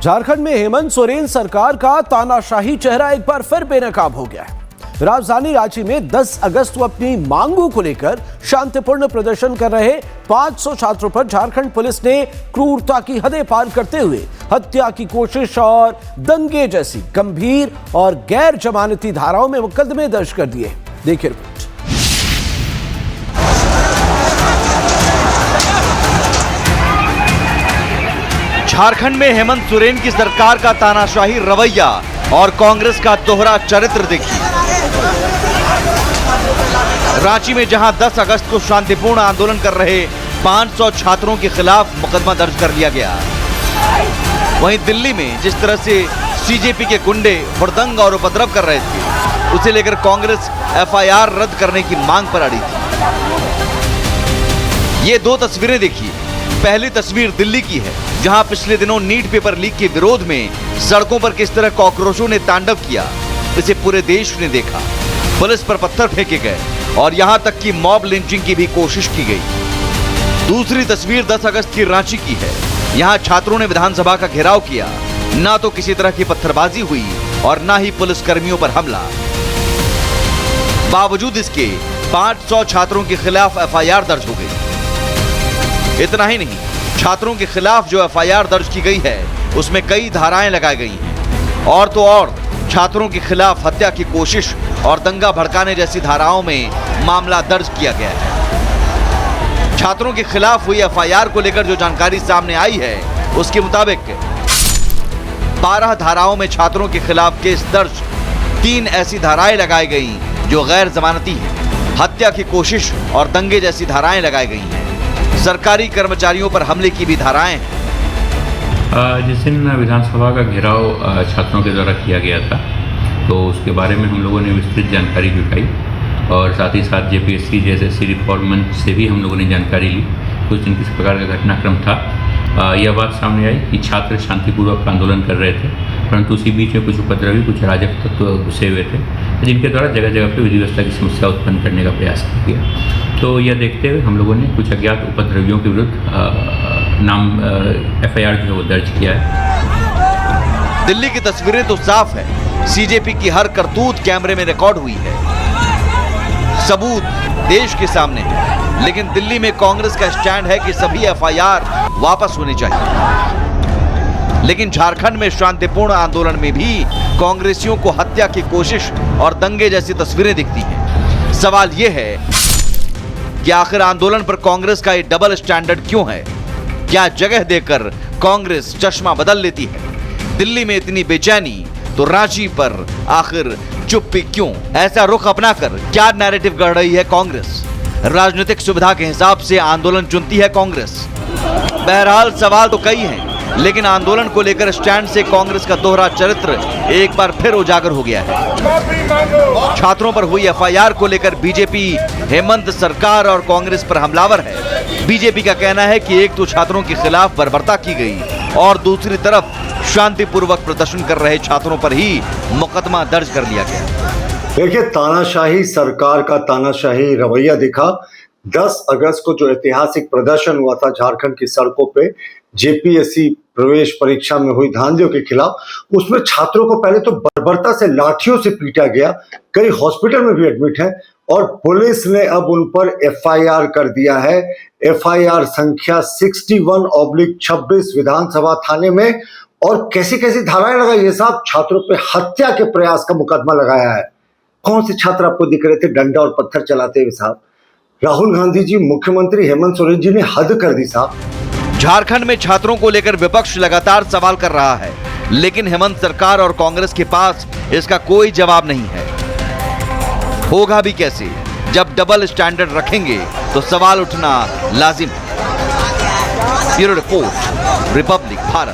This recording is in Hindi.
झारखंड में हेमंत सोरेन सरकार का तानाशाही चेहरा एक बार फिर बेनकाब हो गया है। राजधानी रांची में 10 अगस्त को अपनी मांगों को लेकर शांतिपूर्ण प्रदर्शन कर रहे 500 छात्रों पर झारखंड पुलिस ने क्रूरता की हदें पार करते हुए हत्या की कोशिश और दंगे जैसी गंभीर और गैर जमानती धाराओं में मुकदमे दर्ज कर दिए। देखिए रिपोर्ट। झारखंड में हेमंत सोरेन की सरकार का तानाशाही रवैया और कांग्रेस का दोहरा चरित्र देखिए। रांची में जहां 10 अगस्त को शांतिपूर्ण आंदोलन कर रहे 500 छात्रों के खिलाफ मुकदमा दर्ज कर लिया गया, वहीं दिल्ली में जिस तरह से सीजेपी के गुंडे हुड़दंग और उपद्रव कर रहे थे, उसे लेकर कांग्रेस एफआईआर रद्द करने की मांग पर अड़ी थी। ये दो तस्वीरें देखिए। पहली तस्वीर दिल्ली की है, जहां पिछले दिनों नीट पेपर लीक के विरोध में सड़कों पर किस तरह कॉकरोचों ने तांडव किया, इसे पूरे देश ने देखा। पुलिस पर पत्थर फेंके गए और यहां तक कि मॉब लिंचिंग की भी कोशिश की गई। दूसरी तस्वीर 10 अगस्त की रांची की है। यहां छात्रों ने विधानसभा का घेराव किया, ना तो किसी तरह की पत्थरबाजी हुई और ना ही पुलिस कर्मियों पर हमला। बावजूद इसके 500 छात्रों के खिलाफ एफआईआर दर्ज हो गई। इतना ही नहीं, छात्रों के खिलाफ जो एफआईआर दर्ज की गई है, उसमें कई धाराएं लगाई गई हैं। और तो और छात्रों के खिलाफ हत्या की कोशिश और दंगा भड़काने जैसी धाराओं में मामला दर्ज किया गया है। छात्रों के खिलाफ हुई एफआईआर को लेकर जो जानकारी सामने आई है, उसके मुताबिक 12 धाराओं में छात्रों के खिलाफ केस दर्ज, 3 ऐसी धाराएं लगाई गई जो गैर जमानती हैं। हत्या की कोशिश और दंगे जैसी धाराएं लगाई गई हैं। सरकारी कर्मचारियों पर हमले की भी धाराएं हैं। जिस दिन विधानसभा का घेराव छात्रों के द्वारा किया गया था, तो उसके बारे में हम लोगों ने विस्तृत जानकारी जुटाई और साथ ही साथ जेपीएससी जैसे रिफॉर्म मंच से भी हम लोगों ने जानकारी ली कुछ दिन किस प्रकार का घटनाक्रम था। यह बात सामने आई कि छात्र शांतिपूर्वक आंदोलन कर रहे थे, परंतु उसी बीच में कुछ उपद्रवी, कुछ अराजक तत्व घुसे हुए थे, जिनके द्वारा जगह जगह पर विधि व्यवस्था की समस्या उत्पन्न करने का प्रयास किया गया। तो यह देखते हुए हम लोगों ने कुछ अज्ञात उपद्रवियों के विरुद्ध एफआईआर जो है वो दर्ज किया है। दिल्ली की तस्वीरें तो साफ है, सीजेपी की हर करतूत कैमरे में रिकॉर्ड हुई है, सबूत देश के सामने है। लेकिन दिल्ली में कांग्रेस का स्टैंड है कि सभी एफआईआर वापस होनी चाहिए। लेकिन झारखंड में शांतिपूर्ण आंदोलन में भी कांग्रेसियों को हत्या की कोशिश और दंगे जैसी तस्वीरें दिखती हैं। सवाल यह है कि आखिर आंदोलन पर कांग्रेस का ये डबल स्टैंडर्ड क्यों है? क्या जगह देकर कांग्रेस चश्मा बदल लेती है? दिल्ली में इतनी बेचैनी तो रांची पर आखिर चुप्पी क्यों? ऐसा रुख अपनाकर क्या नैरेटिव गढ़ रही है कांग्रेस? राजनीतिक सुविधा के हिसाब से आंदोलन चुनती है कांग्रेस? बहरहाल सवाल तो कई हैं, लेकिन आंदोलन को लेकर स्टैंड से कांग्रेस का दोहरा चरित्र एक बार फिर उजागर हो गया है। छात्रों पर हुई एफआईआर को लेकर बीजेपी हेमंत सरकार और कांग्रेस पर हमलावर है। बीजेपी का कहना है कि एक तो छात्रों के खिलाफ बर्बरता की गई और दूसरी तरफ शांतिपूर्वक प्रदर्शन कर रहे छात्रों पर ही मुकदमा दर्ज कर लिया गया। देखिए, तानाशाही सरकार का तानाशाही रवैया दिखा। 10 अगस्त को जो ऐतिहासिक प्रदर्शन हुआ था झारखंड की सड़कों पे जेपीएससी प्रवेश परीक्षा में हुई धांधलियों के खिलाफ, उसमें छात्रों को पहले तो बर्बरता से लाठियों से पीटा गया, कई हॉस्पिटल में भी एडमिट हैं और पुलिस ने अब उन पर एफआईआर कर दिया है। एफआईआर संख्या 61/26 विधानसभा थाने में। और कैसी कैसी धाराएं लगाई है साहब? छात्रों पे हत्या के प्रयास का मुकदमा लगाया है। कौन से छात्र आपको दिख रहे थे डंडा और पत्थर चलाते हुए साहब? राहुल गांधी जी, मुख्यमंत्री हेमंत सोरेन जी ने हद कर दी साहब। झारखंड में छात्रों को लेकर विपक्ष लगातार सवाल कर रहा है, लेकिन हेमंत सरकार और कांग्रेस के पास इसका कोई जवाब नहीं है। होगा भी कैसे? जब डबल स्टैंडर्ड रखेंगे तो सवाल उठना लाजिम है। Bureau report, Republic Bharat.